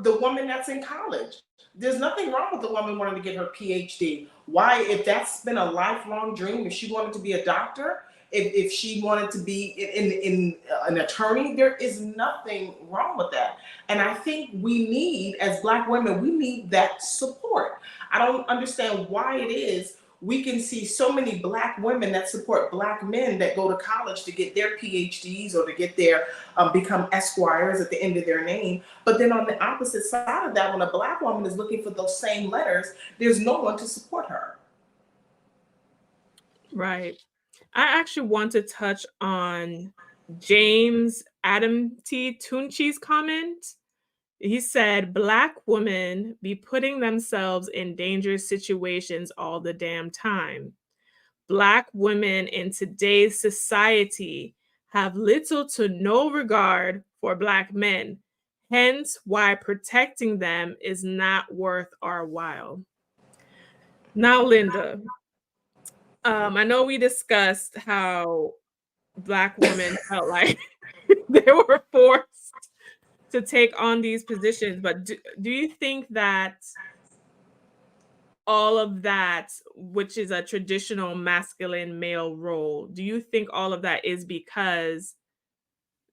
the woman that's in college. There's nothing wrong with the woman wanting to get her PhD. Why, if that's been a lifelong dream, if she wanted to be a doctor, if she wanted to be in an attorney, there is nothing wrong with that. And I think we need, as Black women, we need that support. I don't understand why it is we can see so many Black women that support Black men that go to college to get their PhDs or to get their become esquires at the end of their name. But then on the opposite side of that, when a Black woman is looking for those same letters, there's no one to support her. Right. I actually want to touch on James Adam T. Tunchi's comment. He said, Black women be putting themselves in dangerous situations all the damn time. Black women in today's society have little to no regard for Black men, hence why protecting them is not worth our while. Now, Linda, I know we discussed how Black women felt like they were forced to take on these positions, but do you think that all of that, which is a traditional masculine male role, do you think all of that is because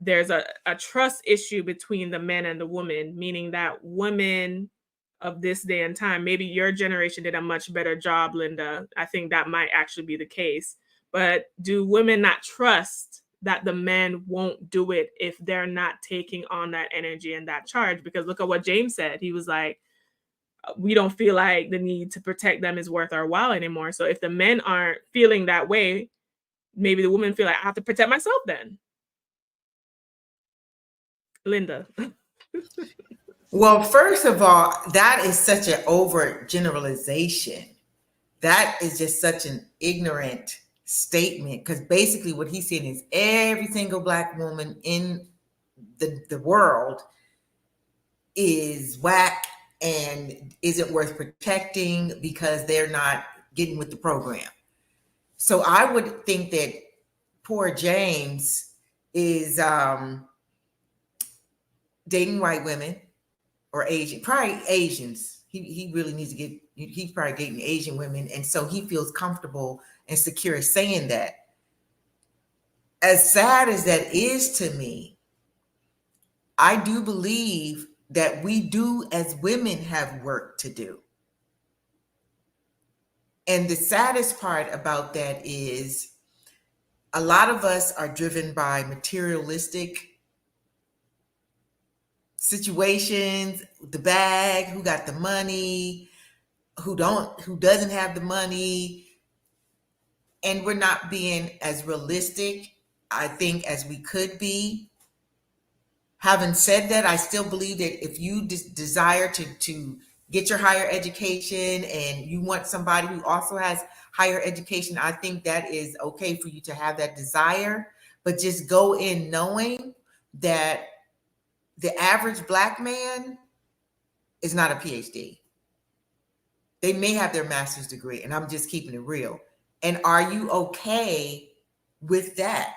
there's a trust issue between the men and the woman, meaning that women of this day and time, maybe your generation did a much better job, Linda. I think that might actually be the case. But do women not trust that the men won't do it if they're not taking on that energy and that charge? Because look at what James said. He was like, we don't feel like the need to protect them is worth our while anymore. So if the men aren't feeling that way, maybe the women feel like I have to protect myself then. Linda. Well, first of all, that is such an overgeneralization. That is just such an ignorant statement, because basically what he's saying is every single Black woman in the world is whack and isn't worth protecting because they're not getting with the program. So I would think that poor James is dating white women or Asian, probably Asians. He really needs to get, he's probably dating Asian women. And so he feels comfortable and secure saying that. As sad as that is to me, I do believe that we do as women have work to do. And the saddest part about that is a lot of us are driven by materialistic situations, the bag, who got the money, who doesn't have the money, and we're not being as realistic, I think, as we could be. Having said that, I still believe that if you desire to get your higher education and you want somebody who also has higher education, I think that is okay for you to have that desire, but just go in knowing that the average Black man is not a PhD. They may have their master's degree, and I'm just keeping it real. And are you okay with that?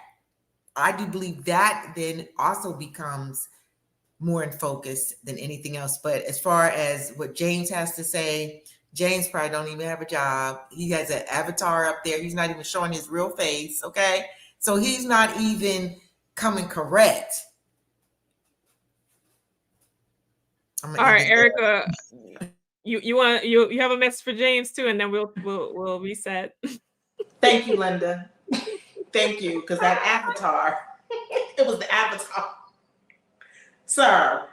I do believe that then also becomes more in focus than anything else. But as far as what James has to say, James probably don't even have a job. He has an avatar up there. He's not even showing his real face, okay? So he's not even coming correct. All right, Erica, you have a message for James too, and then we'll reset. Thank you, Linda. Thank you, because that avatar, it was the avatar. Sir,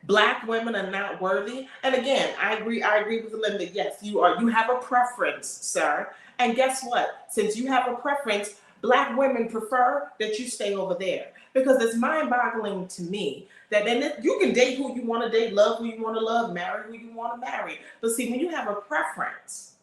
Black women are not worthy. And again, I agree with Linda. Yes, you are. You have a preference, sir. And guess what? Since you have a preference, Black women prefer that you stay over there. Because it's mind-boggling to me that then you can date who you want to date, love who you want to love, marry who you want to marry. But see, when you have a preference,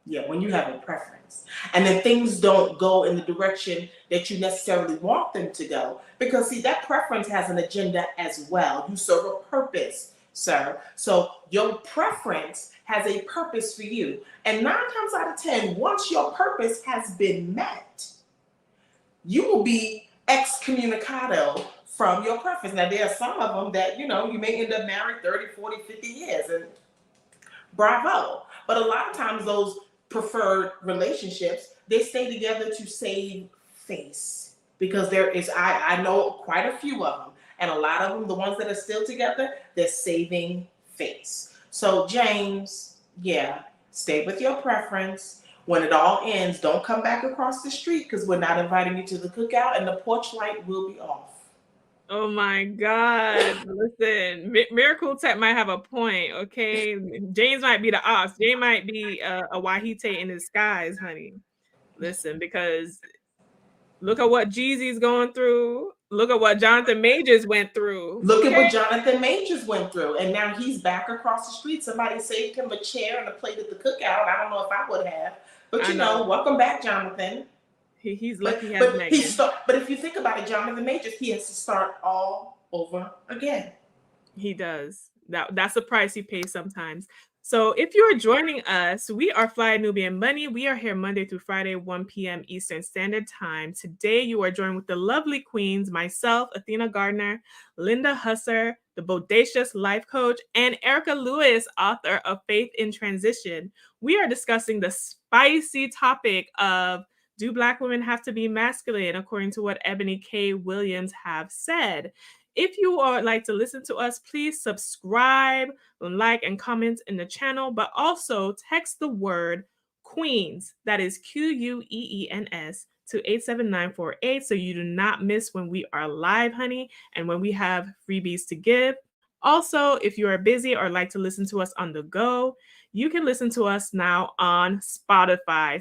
when you have a preference, and then things don't go in the direction that you necessarily want them to go, because see, that preference has an agenda as well. You serve a purpose, sir. So your preference has a purpose for you. And 9 times out of 10, once your purpose has been met, you will be excommunicado from your preference. Now, there are some of them that, you may end up married 30, 40, 50 years, and bravo. But a lot of times those preferred relationships, they stay together to save face. Because I know quite a few of them. And a lot of them, the ones that are still together, they're saving face. So, James, yeah, stay with your preference. When it all ends, don't come back across the street because we're not inviting you to the cookout and the porch light will be off. Oh my God. Listen, Miracle Tech might have a point, okay? James might be the ox. James might be a Wahite in disguise, honey. Listen, because look at what Jeezy's going through. Look at what Jonathan Majors went through. Look at what Jonathan Majors went through. And now he's back across the street. Somebody saved him a chair and a plate at the cookout. I don't know if I would have. But welcome back, Jonathan. He's lucky he has Megan. But if you think about it, Jonathan Majors, he has to start all over again. He does. That's the price he pays sometimes. So if you are joining us, we are Fly Nubian Money. We are here Monday through Friday, 1 p.m. Eastern Standard Time. Today, you are joined with the lovely queens, myself, Athena Gardner, Linda Husser, the Bodacious Life Coach, and Erica Lewis, author of Faith in Transition. We are discussing the spicy topic of, do Black women have to be masculine, according to what Ebony K. Williams have said? If you would like to listen to us, please subscribe, like, and comment in the channel, but also text the word Queens, that is QUEENS, to 87948 so you do not miss when we are live, honey, and when we have freebies to give. Also, if you are busy or like to listen to us on the go, you can listen to us now on Spotify.